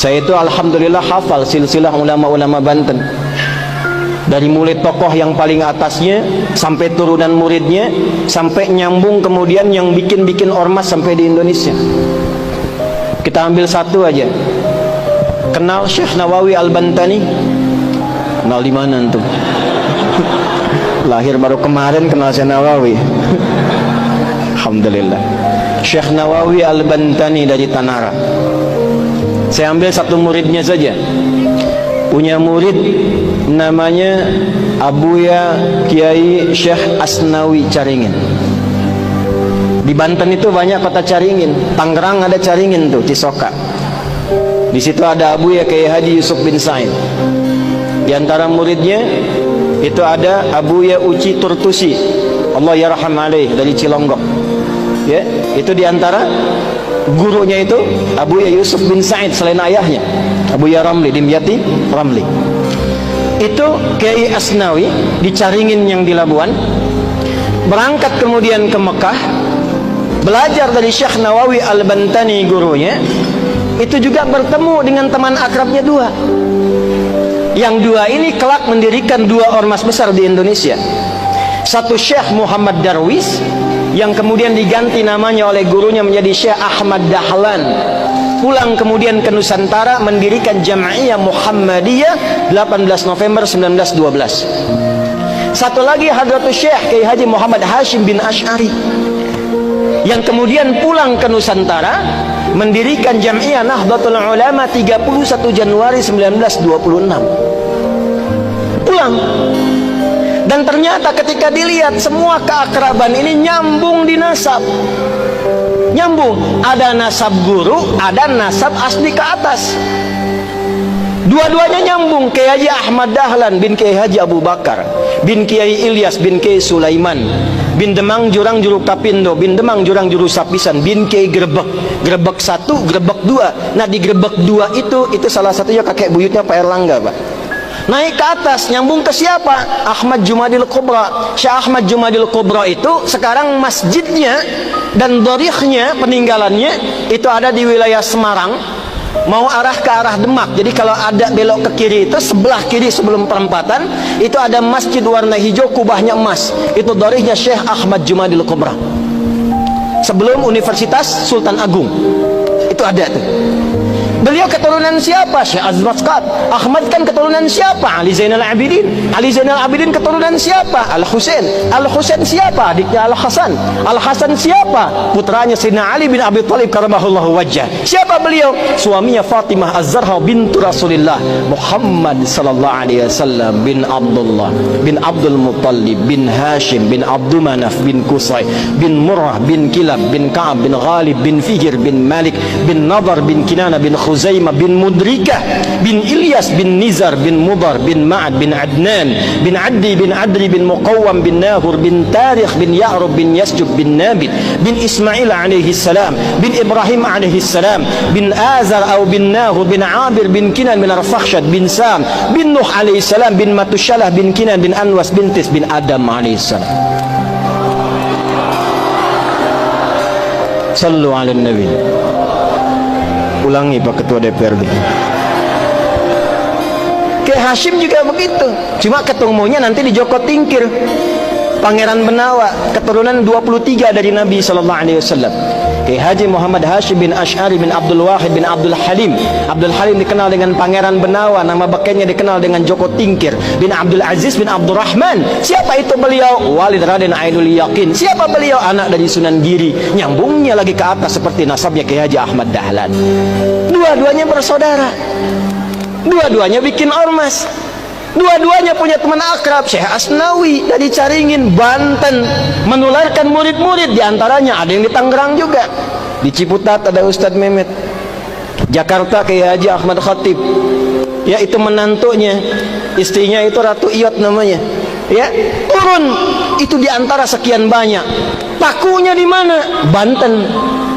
Saya itu alhamdulillah hafal silsilah ulama-ulama Banten, dari mulai tokoh yang paling atasnya sampai turunan muridnya, sampai nyambung kemudian yang bikin ormas sampai di Indonesia. Kita ambil satu aja. Kenal Syekh Nawawi Al-Bantani? Kenal di mana antum? Lahir baru kemarin kenal Syekh Nawawi. Alhamdulillah. Syekh Nawawi Al-Bantani dari Tanara. Saya ambil satu muridnya saja. Punya murid namanya Abuya Kiai Syekh Asnawi Caringin. Di Banten itu banyak kota Caringin. Tangerang ada Caringin tuh, Cisoka. Di situ ada Abuya Kiai Haji Yusuf bin Said. Di antara muridnya itu ada Abuya Uci Turtusi, Allah yarham alaih, dari Cilonggok. Ya, itu di antara gurunya itu Abuya Yusuf bin Said selain ayahnya, Abuya Ramli, Dimyati Ramli. Itu Kiai Asnawi di Caringin yang di Labuan. Berangkat kemudian ke Mekah, belajar dari Syekh Nawawi Al-Bantani gurunya. Itu juga bertemu dengan teman akrabnya dua. Yang dua ini kelak mendirikan dua ormas besar di Indonesia. Satu Syekh Muhammad Darwis, yang kemudian diganti namanya oleh gurunya menjadi Syekh Ahmad Dahlan. Pulang kemudian ke Nusantara mendirikan Jam'iyah Muhammadiyah 18 November 1912. Satu lagi Hadratus Syekh Kiai Haji Muhammad Hashim bin Asy'ari, yang kemudian pulang ke Nusantara mendirikan Jam'iyah Nahdlatul Ulama 31 Januari 1926. Pulang. Dan ternyata ketika dilihat semua keakraban ini nyambung di nasab. Nyambung, ada nasab guru, ada nasab asli ke atas. Dua-duanya nyambung. Kiai Haji Ahmad Dahlan bin Kiai Haji Abu Bakar bin Kiai Ilyas bin Kiai Sulaiman bin Demang Jurang Juru Kapindo bin Demang Jurang Juru Sapisan bin Kiai Grebek. Grebek 1, Grebek 2. Nah di Grebek 2 itu salah satunya kakek buyutnya Pak Erlangga, Pak. Naik ke atas, nyambung ke siapa? Ahmad Jumadil Kubra. Syekh Ahmad Jumadil Kubra itu sekarang masjidnya dan dharikhnya, peninggalannya itu ada di wilayah Semarang, mau arah ke arah Demak. Jadi kalau ada belok ke kiri itu sebelah kiri sebelum perempatan itu ada masjid warna hijau, kubahnya emas. Itu dharikhnya Syekh Ahmad Jumadil Kubra. Sebelum Universitas Sultan Agung. Itu ada tuh. Beliau keturunan siapa? Syekh Azrasqat. Ahmad kan keturunan siapa? Ali Zainal Abidin. Ali Zainal Abidin keturunan siapa? Al-Husain. Al-Husain siapa? Adiknya Al-Hasan. Al-Hasan siapa? Putranya Sayyidina Ali bin Abi Thalib karamahullahu wajhah. Siapa beliau? Suaminya Fatimah Az-Zahra bintu Rasulillah Muhammad sallallahu alaihi wasallam bin Abdullah bin Abdul Muttalib bin Hashim bin Abdul Manaf bin Qusay bin Murrah bin Kilab bin Ka'ab bin Ghalib bin Fihir bin Malik bin Nadar bin Kinana bin Khuzaimah bin Mudrikah bin Ilyas bin Nizar bin Mudar bin Ma'ad bin Adnan bin Addi bin Adri bin Muqawwam bin Nahur bin Tarikh bin Ya'rub bin Yasjub bin Nabit bin Ismail alaihi salam bin Ibrahim alaihi salam bin Azar atau bin Nahur bin Abir bin Kinan bin Arfakhshad bin Sam bin Nuh alaihi salam bin Matushalah bin Kinan bin Anwas bin Tis bin Adam alaihi salam. Sallu ala Nabi. Ulangi Pak Ketua DPRD. Kiai Hashim juga begitu. Cuma ketemunya nanti di Joko Tingkir. Pangeran Benawa, keturunan 23 dari Nabi sallallahu alaihi wasallam. Kiai Haji Muhammad Hashim bin Asy'ari bin Abdul Wahid bin Abdul Halim. Abdul Halim dikenal dengan Pangeran Benawa, nama bekennya dikenal dengan Joko Tingkir bin Abdul Aziz bin Abdul Rahman. Siapa itu beliau? Walid Raden Ainul Yakin. Siapa beliau? Anak dari Sunan Giri. Nyambungnya lagi ke atas seperti nasabnya Kiai Haji Ahmad Dahlan. Dua-duanya bersaudara. Dua-duanya bikin ormas. Dua-duanya punya teman akrab, Syekh Asnawi dari Caringin, Banten, menularkan murid-murid. Di antaranya ada yang di Tangerang juga. Di Ciputat ada Ustadz Mehmet. Jakarta Kiai Haji Ahmad Khatib. Ya itu menantunya. Istrinya itu Ratu Iyot namanya. Ya, turun itu di antara sekian banyak. Pakunya di mana? Banten.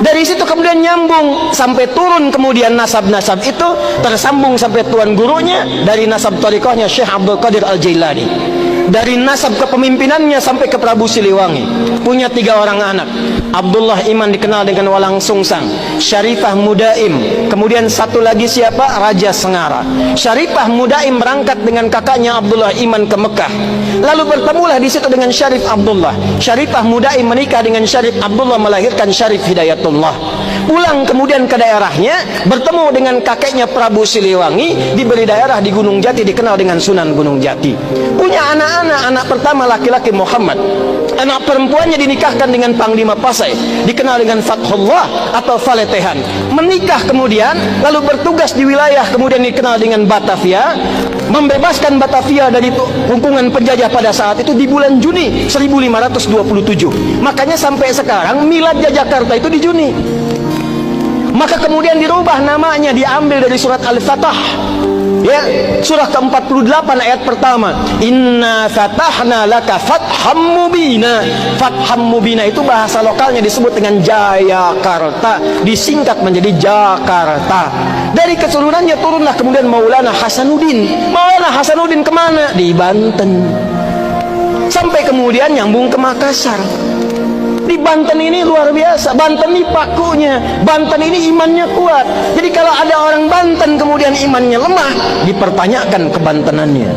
Dari situ kemudian nyambung sampai turun kemudian nasab-nasab itu tersambung sampai tuan gurunya dari nasab thariqahnya Syekh Abdul Qadir Al-Jailani. dari nasab kepemimpinannya sampai ke Prabu Siliwangi. Punya 3 orang anak. Abdullah Iman dikenal dengan Walang Sungsang, Syarifah Mudaim, kemudian satu lagi siapa? Raja Sengara. Syarifah Mudaim berangkat dengan kakaknya Abdullah Iman ke Mekah. Lalu bertemulah di situ dengan Syarif Abdullah. Syarifah Mudaim menikah dengan Syarif Abdullah, melahirkan Syarif Hidayatullah. Pulang kemudian ke daerahnya, bertemu dengan kakeknya Prabu Siliwangi, diberi daerah di Gunung Jati, dikenal dengan Sunan Gunung Jati. Punya anak-anak, anak pertama laki-laki Muhammad, anak perempuannya dinikahkan dengan Panglima Pasai, dikenal dengan Fathullah atau Faletehan. Menikah kemudian, lalu bertugas di wilayah kemudian dikenal dengan Batavia, membebaskan Batavia dari hubungan penjajah pada saat itu di bulan Juni 1527. Makanya sampai sekarang miladnya Jakarta itu di Juni. Maka kemudian dirubah namanya, diambil dari surat Al-Fatah, ya, surah ke-48 ayat pertama. Inna fatahna laka fatham mubina. Fatham mubina itu bahasa lokalnya disebut dengan Jayakarta, disingkat menjadi Jakarta. Dari keturunannya turunlah kemudian Maulana Hasanuddin. Maulana Hasanuddin kemana? Di Banten. Sampai kemudian nyambung ke Makassar. Di Banten ini luar biasa. Banten ini pakunya, Banten ini imannya kuat. Jadi kalau ada orang Banten kemudian imannya lemah, dipertanyakan kebantenannya.